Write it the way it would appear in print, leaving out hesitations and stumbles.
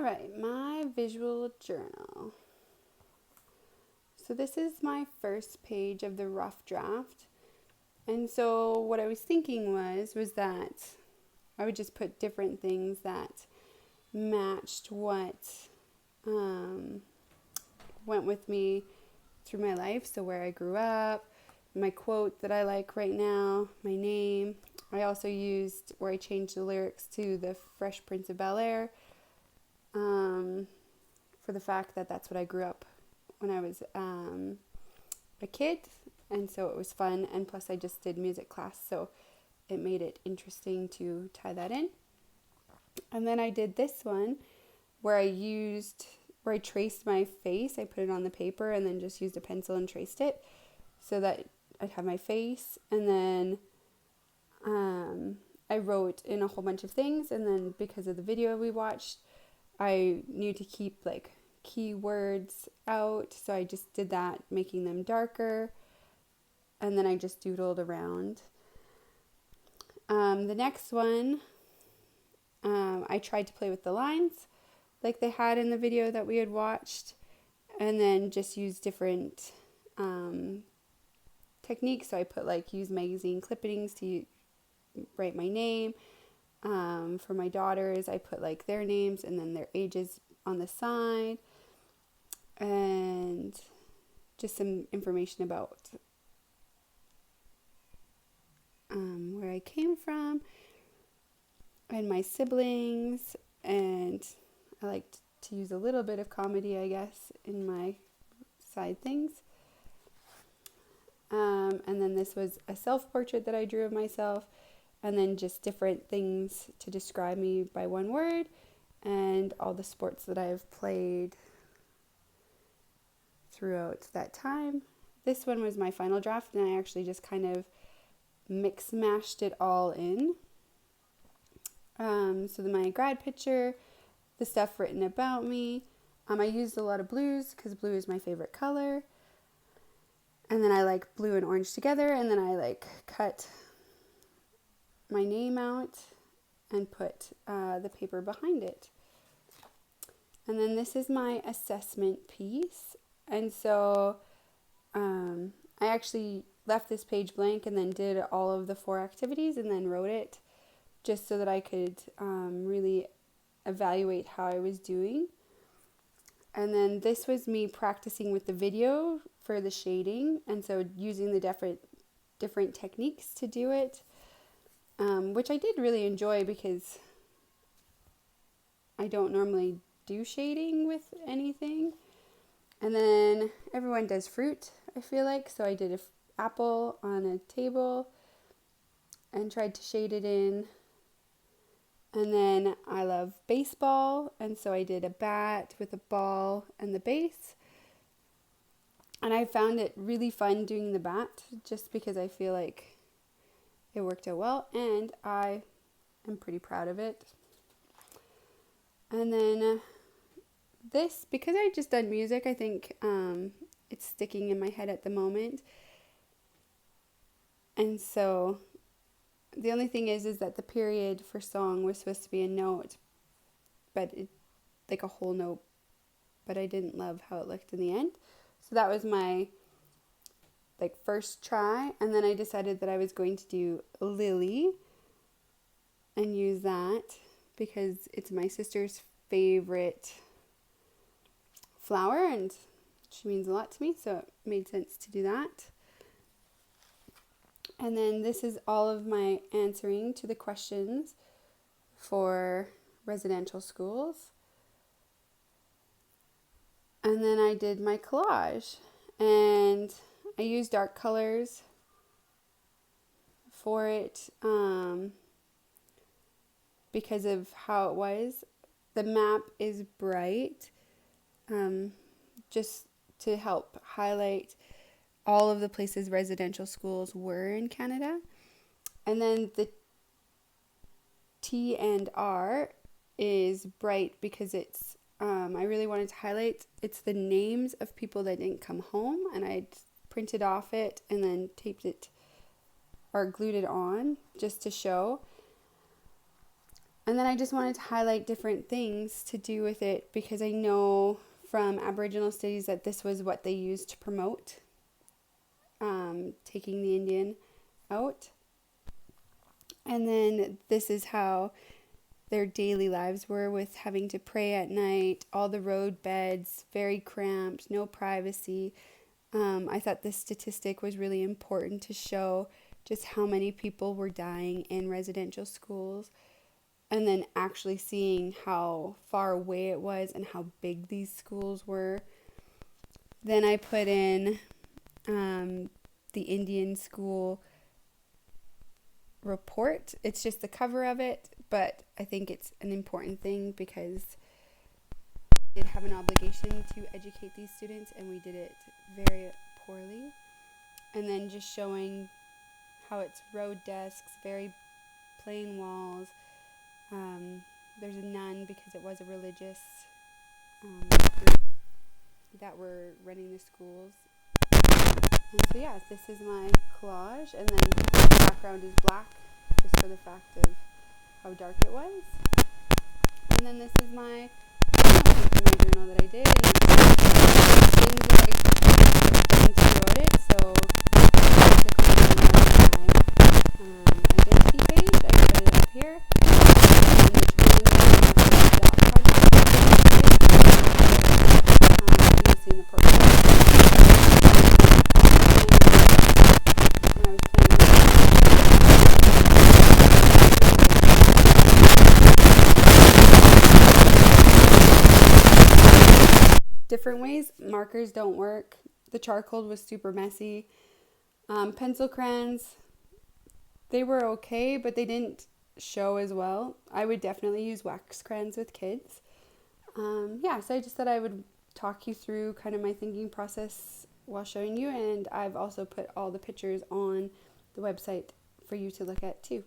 All right, my visual journal. So this is my first page of the rough draft. And so what I was thinking was that I would just put different things that matched what went with me through my life. So where I grew up, my quote that I like right now, my name. I also used where I changed the lyrics to the Fresh Prince of Bel-Air for the fact that that's what I grew up when I was a kid. And so it was fun. And plus I just did music class. So it made it interesting to tie that in. And then I did this one where I traced my face. I put it on the paper and then just used a pencil and traced it so that I'd have my face. And then I wrote in a whole bunch of things. And then because of the video we watched, I knew to keep like keywords out. So I just did that, making them darker. And then I just doodled around. The next one, I tried to play with the lines like they had in the video that we had watched, and then just use different techniques. So I put use magazine clippings to write my name. For my daughters, I put their names and then their ages on the side, and just some information about where I came from and my siblings. And I liked to use a little bit of comedy, I guess, in my side things. And then this was a self-portrait that I drew of myself, and then just different things to describe me by one word, and all the sports that I've played throughout that time. This one was my final draft, and I actually just kind of mix-mashed it all in. So my grad picture, the stuff written about me. I used a lot of blues because blue is my favorite color. And then I like blue and orange together, and then I cut my name out and put the paper behind it. And then this is my assessment piece. And so I actually left this page blank and then did all of the 4 activities and then wrote it just so that I could really evaluate how I was doing. And then this was me practicing with the video for the shading, and so using the different techniques to do it, which I did really enjoy because I don't normally do shading with anything. And then everyone does fruit, I feel like, so I did an apple on a table and tried to shade it in. And then I love baseball, and so I did a bat with a ball and the base. And I found it really fun doing the bat just because I feel like it worked out well, and I am pretty proud of it. And then this, because I just done music, I think it's sticking in my head at the moment. And so the only thing is that the period for song was supposed to be a note, but it a whole note, but I didn't love how it looked in the end. So that was my first try, and then I decided that I was going to do Lily and use that because it's my sister's favorite flower and she means a lot to me, so it made sense to do that. And then this is all of my answering to the questions for residential schools. And then I did my collage, and I used dark colors for it because of how it was. The map is bright, just to help highlight all of the places residential schools were in Canada. And then the T and R is bright because it's, I really wanted to highlight, it's the names of people that didn't come home, and I printed off it and then taped it or glued it on just to show. And then I just wanted to highlight different things to do with it because I know from Aboriginal studies that this was what they used to promote taking the Indian out. And then this is how their daily lives were, with having to pray at night, all the road beds, very cramped, no privacy. I thought this statistic was really important to show just how many people were dying in residential schools, and then actually seeing how far away it was and how big these schools were. Then I put in the Indian school report. It's just the cover of it, but I think it's an important thing because we did have an obligation to educate these students, and we did it very poorly. And then just showing how it's road desks, very plain walls. There's a nun because it was a religious group that were running the schools. And so yeah, this is my collage, and then the background is black just for the fact of how dark it was. And then this is my journal that I did, and things that I done throughout it. So basically my identity page, I put it up here. Different ways. Markers don't work. The charcoal was super messy. Pencil crayons, they were okay, but they didn't show as well. I would definitely use wax crayons with kids. So I just thought I would talk you through kind of my thinking process while showing you, and I've also put all the pictures on the website for you to look at too.